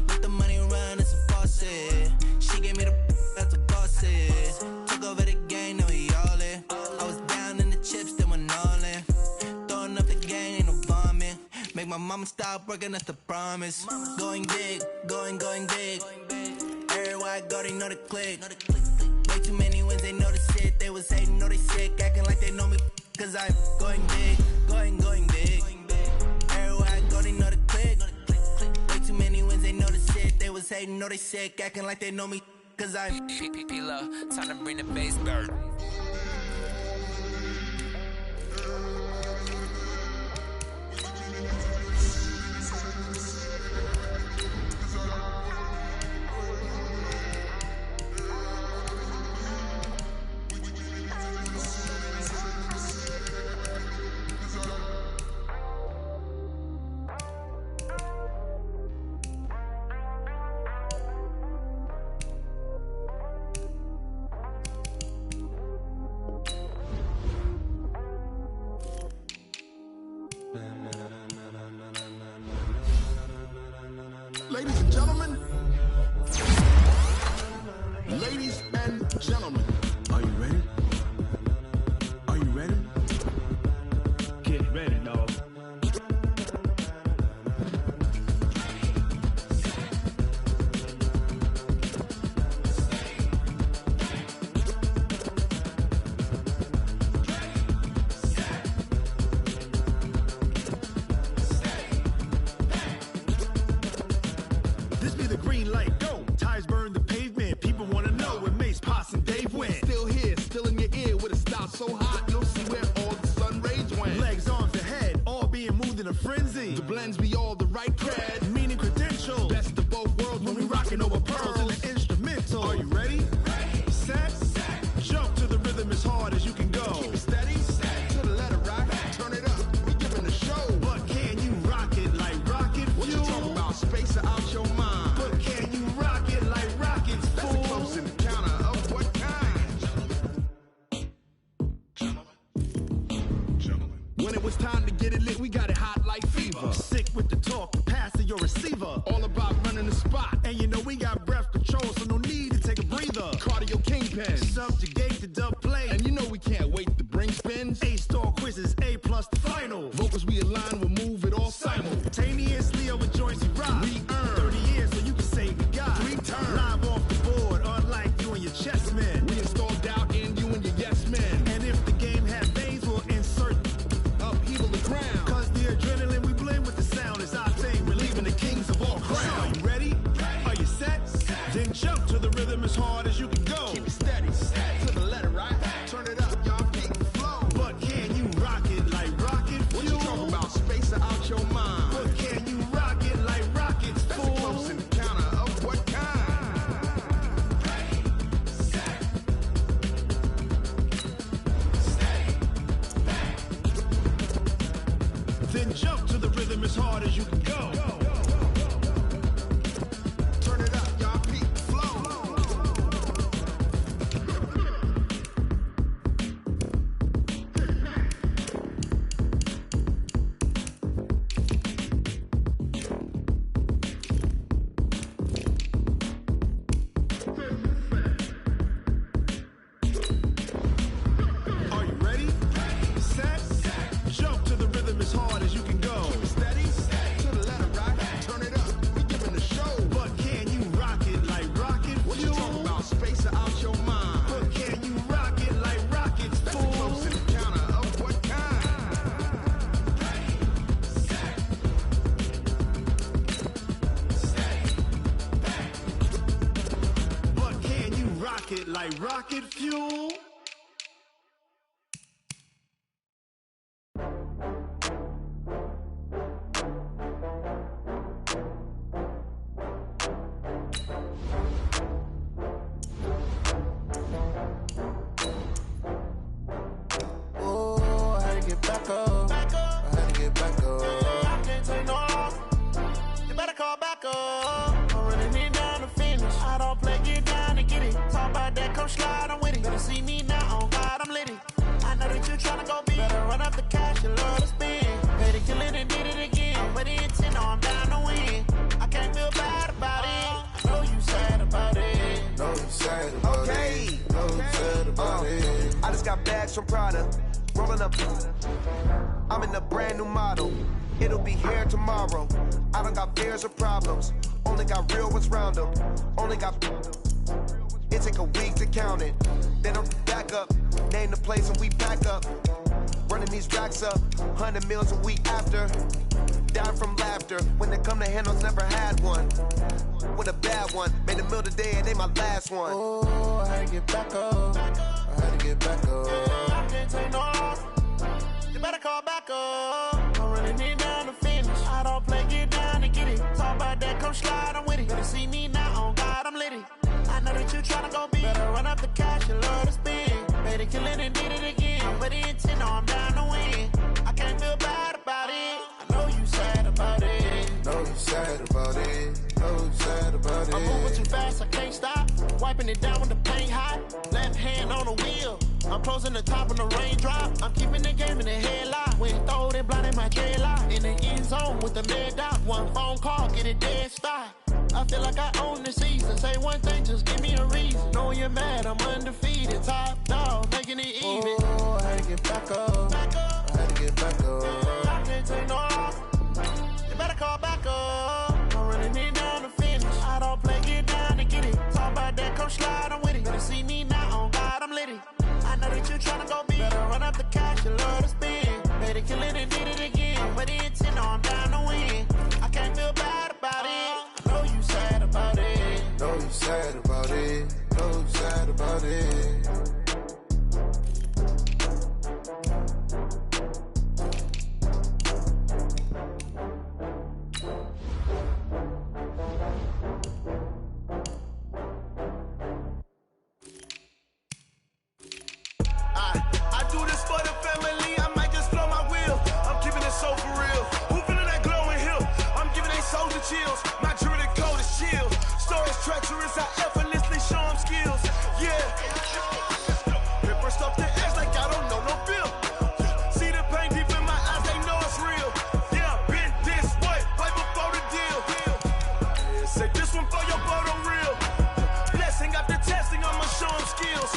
Let the money run, it's a faucet. She gave me the that's a boss is. Took over the game, now we all in. I was down in the chips, then went all in. Throwing up the game, ain't no bombing. Make my mama stop working, that's the promise. Going big, going big. Everywhere I go, they know the click. Way too many wins, they know the shit. They was hating, know they sick, acting like they know me. Cause I'm going big, going big. Everywhere I go, they know the click. Way too many wins, they know the shit. They was hating, know they sick, acting like they know me. Cause I'm P-P-P-Lo, time to bring the bass bird. Ladies and gentlemen, are you ready? Are you ready? Get ready, dog. This be the green light, go. Tires burn the pavement. People wanna know when Mace, Potts, and Dave went. Still here, still in your ear with a style so hot, you'll see where all the sun rays went. Legs, arms, and head, all being moved in a frenzy. The blends be all the right cred, meaning credentials. Best of both worlds when we rockin' over pearls in the instrumental. Are you ready? Set. Jump to the rhythm as hard as you can go. Keep it steady, to the letter right. Turn it up, we giving the show. But can you rock it like rocket fuel? What you talking about? Space out your mind. But can you rock it like rockets, fool? That's a close encounter of what kind? Gentlemen. When it was time to get it lit, we got it hot like fever. Sick with the talk, pass to your receiver. All about running the spot. And you know we got breath control, so no need to take a breather. Cardio kingpin, subjugate the dub play. And you know we can't wait to bring spins. A-star quizzes, A+ the final. Vocals we align, we'll move it all simultaneously over joints we rock. We earn 30 years so you can say goodbye. 3 turns, live off the board, unlike you and your chess men. We install doubt in you and your yes men. And if the game has veins, we'll insert upheaval the ground. Cause the adrenaline we blend with the sound is our thing, relieving the kings of all crowns. Are you ready? Are you set? Then jump to the rhythm as hard as you can go. Keep it steady, to the letter right. Turn it up, y'all keep the flow. But can you rock it like rocket fuel? What you talking about? Space out your mind. But can you rock it like rockets, fool? That's a close encounter of what kind? Then jump to the rhythm as hard as you can go. Turn it up, y'all keep the flow. Are you ready? Set. Jump to the rhythm as hard as you can go. Steady, to the letter right. Turn it up, we giving the show. But can you rock it like rocket fuel? What you talking about? Space out your mind. But can you rock it like rockets, fool? That's a close encounter of what kind? But can you rock it like rocket fuel? Oh, I had to get back up. I had to get back up. I can't take no loss. come slide, I'm with it. Better see me now, on God, I'm litty. I know that you tryna go big. Better run up the cash, you love to spend. Paid to kill it and did it again. But the intent, no, I'm down to win. I can't feel bad about it. I know you sad about it. Know you sad about it. Know you sad about it. I just got bags from Prada. Rolling up. I'm in a brand new model. It'll be here tomorrow. I don't got fears or problems. Only got real ones round them. Only got. It take a week to count it. Then I'm back up. Name the place and we back up. Running these racks up. 100 meals a week after. Down from laughter. When they come to handles, never had one. With a bad one. Made a meal today and they my last one. Oh, I had to get back up. I had to get back up. I can't take no loss. You better call back up. I'm running it down to finish. I don't play, get down to get it. Talk about that, come slide, I'm with it. Better see me now, on God, I'm litty. I know that you tryna go big. Better run up the cash, you love to spend. Better kill it and did it again. But the intent, no, I'm down to win. I can't feel bad about it. I know you sad about it. Know you sad about it. Know you sad about it. I'm moving too fast, I can't stop. Wiping it down when the paint hot. Left hand on the wheel. I'm closing the top when the raindrop. I'm keeping the game in the headlock. When throw it, blinding my deadlock. In the end zone with the mid dot. One phone call, get it dead stop. I feel like I own the season. Say one thing, just give me a reason. Knowing you're mad, I'm undefeated. Top dog, making it even. Oh, I had to get back up. I had to get back up. I can't take no loss. You better call back up. I'm running it down to finish. I don't play, get down to get it. Talk about that, come slide, I'm with it. Better see me now, on God, I'm litty. I know that you tryna go big. Better run up the cash, you love to spend. Better kill it and did it again. But the intent, no, I'm down to win. I can't feel bad about it. I know you sad about it. Know you sad about it. Know you sad about it. I do this for the family, I might just blow my wheel. I'm keeping it so for real. Who feeling that glowing hill? I'm giving they soldier chills. My jewelry code is chill. Stories treacherous, I effortlessly show them skills. Yeah. Paper stuff to edge like I don't know no feel. See the pain deep in my eyes, they know it's real. Yeah, been this way, right before the deal. Say this one for your photo real. Blessing after testing, I'ma show them skills.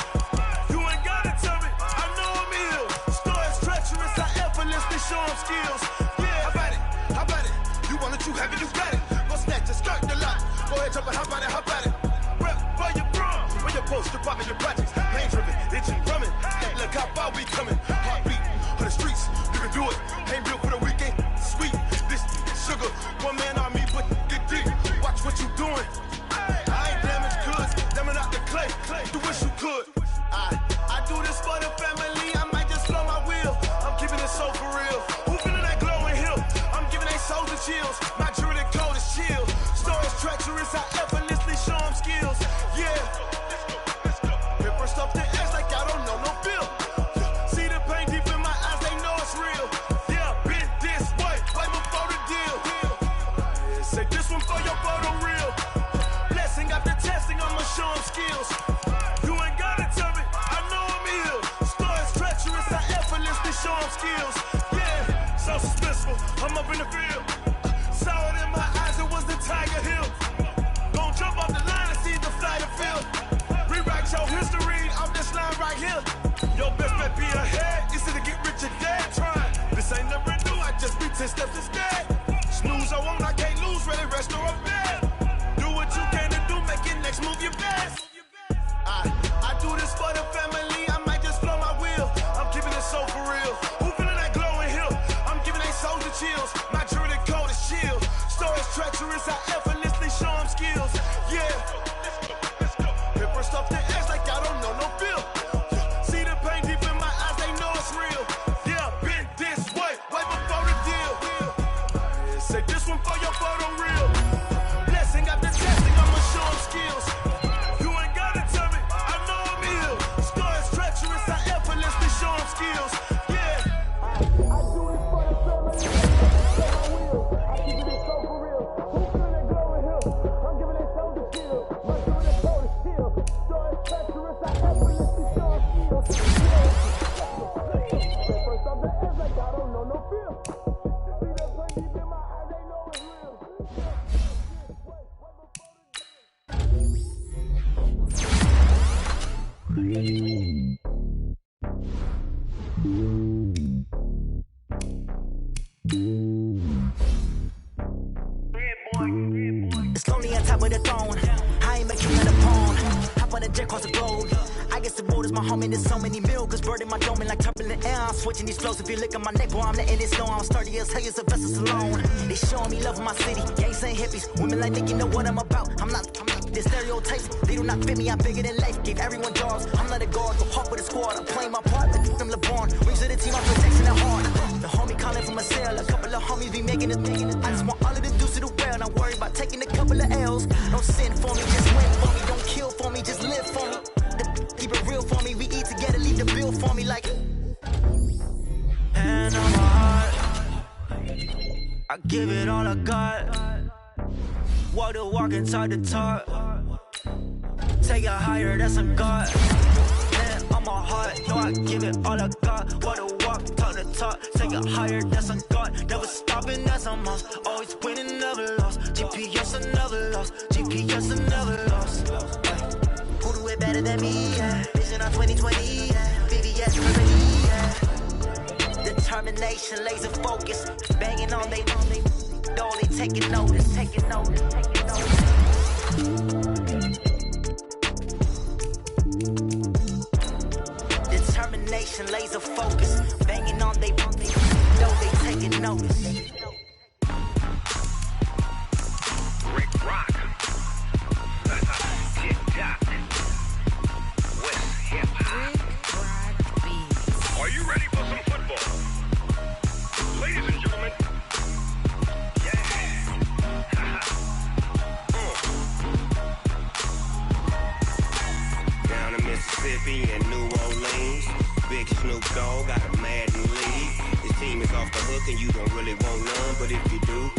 You ain't gotta tell me, I know I'm ill. Stories treacherous, I effortlessly show them skills. Yeah, how about it? How about it? You want it, you have it, you got it. Go snatch it, skirt the lot. Go ahead, jump it, how about it? How about it? Rep for your bro, when your post, you're popping your projects. Pain driven, itching, drumming. Look how far we coming. Heartbeat for the streets, you can do it. Ain't built for the weekend, sweet. This sugar, one man army, but get deep. Watch what you doing. I ain't damaged goods, damn it out the clay. You wish you could. I do this for the family, I might just blow my wheel. I'm keeping it so for real. Who feeling that glowing hill? I'm giving they soldier chills. My jewelry code is chill. Stories treacherous, I effortlessly show them skills. Yeah. Paper stuff to edge like I don't know no feel. See the pain deep in my eyes, they know it's real. Yeah, been this way, right before the deal. Say this one for your photo real. Blessing after testing, I'ma show them skills. You ain't gotta tell me, I know I'm ill. Stories treacherous, I effortlessly show them skills. Yeah, so suspenseful, I'm up in the field. Saw it in my eyes, it was the Tiger Hill. Gon' jump off the line and see the flight of field. Rewrite your history off this line right here. Your best bet be ahead, easy to get rich or dead trying. This ain't never new, I just be 10 steps instead. Snooze I won't, I can't lose, ready, rest or I'm bad. Do what you can to do, make your next move your best. I do this for the family, I might just blow my wheel. I'm keeping it so for real. Who feeling that glowing hill? I'm giving they soldier chills. My jewelry code is chill. Stories treacherous, I effortlessly show them skills. Yeah. Paper stuff to edge like I don't know no feel. See the pain deep in my eyes, they know it's It's lonely on top of the throne. I ain't a king of the pawn. Hop on a jet across the globe. I guess the road is my home and there's so many milkers bird in my dome and like turbulent air. I'm switching these flows. If you look at my neck, boy, I'm letting it snow. I'm sturdy as hell, it's a vessel alone. They showing me love in my city. Gangs ain't hippies. Women like me, you know what I'm about. I'm not the stereotypes. They do not fit me. I'm bigger than life. Gave everyone jobs. I'm not a guard. Go hard with the squad. I'm playing my part like from LeBron. Rings of the team. I'm protecting the heart. The homie calling from a cell. A couple of homies be making it. I just want all of the dudes to the well. Not worried about taking a couple of L's. Don't sin for me, just win for me. Don't kill for me, just live for me. Keep it real for me. We eat together, leave the bill for me like. And I'm hard. I give it all I got. Walk the walk inside the talk. Take it higher, that's a God. Man, I'm a heart. No, I give it all I got. Walk the walk, talk the talk. Take it higher, that's a God. Never stopping, that's a must. Always winning, never lost. GPS, I never lost. GPS, I never lost. Who do it better than me? Yeah. Vision on 2020. Yeah. VVS remedy. Yeah. Determination, laser focus. Banging on they door, they taking notice. Determination, laser focus. Banging on they door, they taking notice. Rick Rock. TikTok. West Hip Hop. Are you ready for some football? Ladies and gentlemen. Yeah. Down in Mississippi and New Orleans. Big Snoop Dogg got a Madden lead. His team is off the hook and you don't really want none, but if you do,